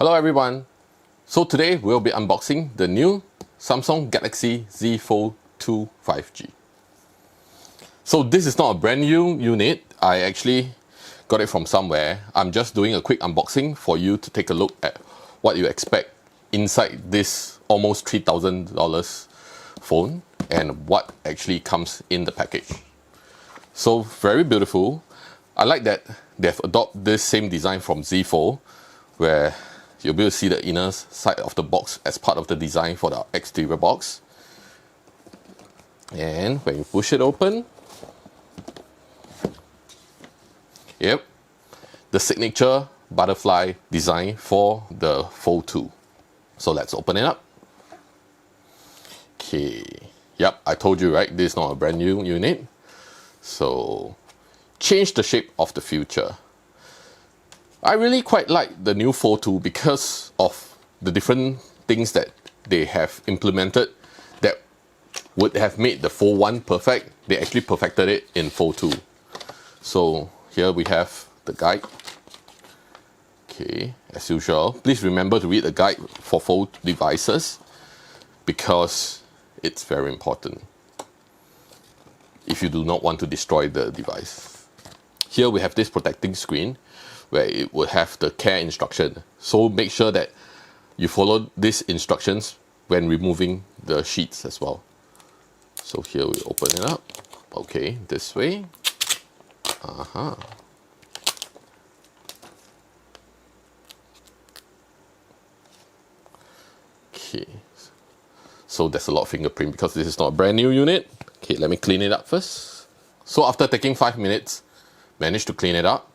Hello everyone. So today we'll be unboxing the new Samsung Galaxy Z Fold 2 5G. So this is not a brand new unit. I actually got it from somewhere. I'm just doing a quick unboxing for you to take a look at what you expect inside this almost $3,000 phone and what actually comes in the package. So very beautiful. I like that they've adopted this same design from Z Fold, where you'll be able to see the inner side of the box as part of the design for the exterior box. And when you push it open, yep, the signature butterfly design for the Fold 2. So let's open it up. Okay, yep, I told you, right, this is not a brand new unit. So change the shape of the future. I really quite like the new Fold 2 because of the different things that they have implemented that would have made the Fold 1 perfect. They actually perfected it in Fold 2. So here we have the guide. Okay, as usual, please remember to read the guide for Fold devices because it's very important if you do not want to destroy the device. Here we have this protecting screen where it will have the care instruction. So make sure that you follow these instructions when removing the sheets as well. So here we open it up. Okay, this way. Okay, so there's a lot of fingerprint because this is not a brand new unit. Okay, let me clean it up first. So after taking 5 minutes, managed to clean it up.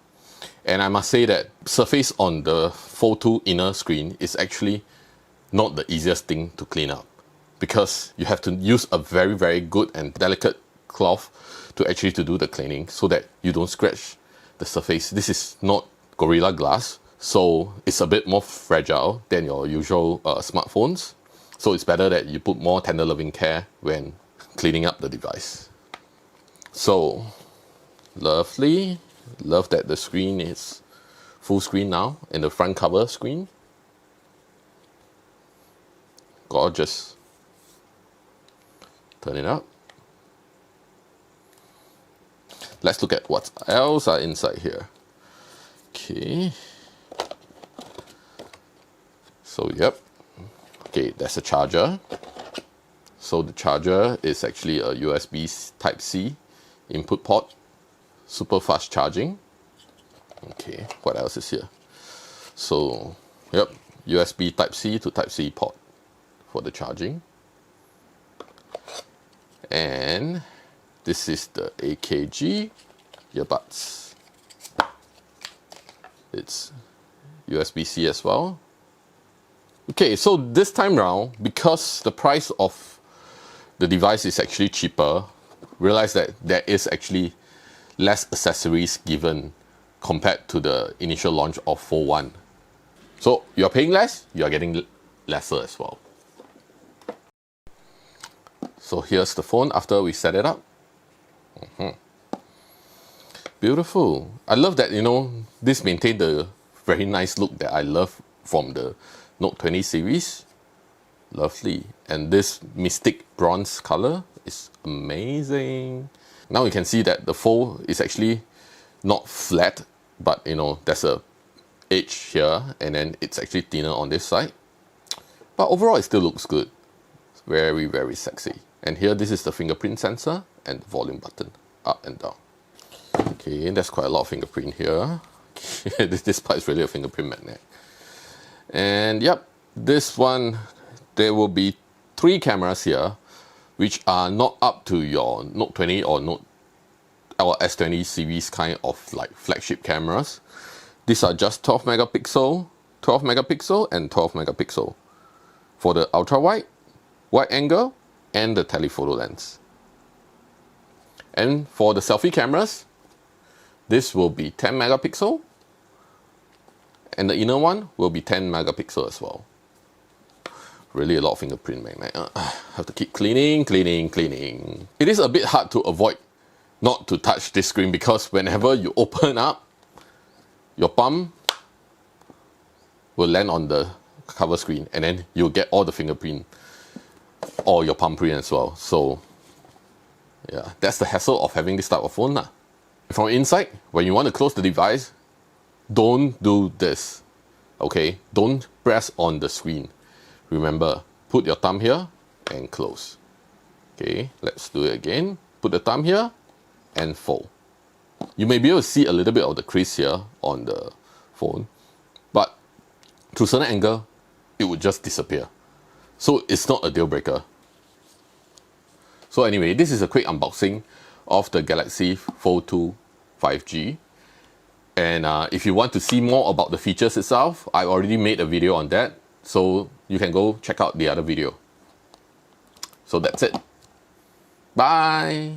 And I must say that surface on the Fold 2 inner screen is actually not the easiest thing to clean up because you have to use a very good and delicate cloth to actually do the cleaning so that you don't scratch the surface. This is not Gorilla Glass, so it's a bit more fragile than your usual smartphones. So it's better that you put more tender loving care when cleaning up the device. So lovely. Love that the screen is full screen now and the front cover screen. Gorgeous. Turn it up. Let's look at what else are inside here. Okay. So yep. Okay, there's a charger. So the charger is actually a USB Type-C input port. Super fast charging. Okay, what else is here? So, yep, USB Type-C to Type-C port for the charging. And this is the AKG earbuds. It's USB-C as well. Okay, so this time round, because the price of the device is actually cheaper, realize that there is actually less accessories given compared to the initial launch of Fold 1. So you're paying less, you're getting lesser as well. So here's the phone after we set it up. Beautiful. I love that, you know, this maintained the very nice look that I love from the Note 20 series. Lovely. And this mystic bronze color is amazing. Now you can see that the fold is actually not flat, but you know, there's a edge here and then it's actually thinner on this side. But overall it still looks good. It's very sexy. And here this is the fingerprint sensor and the volume button, up and down. Okay, there's quite a lot of fingerprint here. this part is really a fingerprint magnet. And yep, this one, there will be 3 cameras here, which are not up to your Note 20 or S20 series kind of like flagship cameras. These are just 12 megapixel, and 12 megapixel for the ultra wide, wide angle, and the telephoto lens. And for the selfie cameras, this will be 10 megapixel, and the inner one will be 10 megapixel as well. Really a lot of fingerprint magnet. Have to keep cleaning. It is a bit hard to avoid not to touch this screen because whenever you open up your palm, will land on the cover screen, and then you'll get all the fingerprint or your palm print as well. So yeah, that's the hassle of having this type of phone lah. From inside, when you want to close the device, don't do this. Okay, don't press on the screen. Remember, put your thumb here and close. Okay, let's do it again. Put the thumb here and fold. You may be able to see a little bit of the crease here on the phone, but to a certain angle, it would just disappear. So it's not a deal breaker. So anyway, this is a quick unboxing of the Galaxy Fold 2 5G. And if you want to see more about the features itself, I already made a video on that. So you can go check out the other video. So that's it. Bye.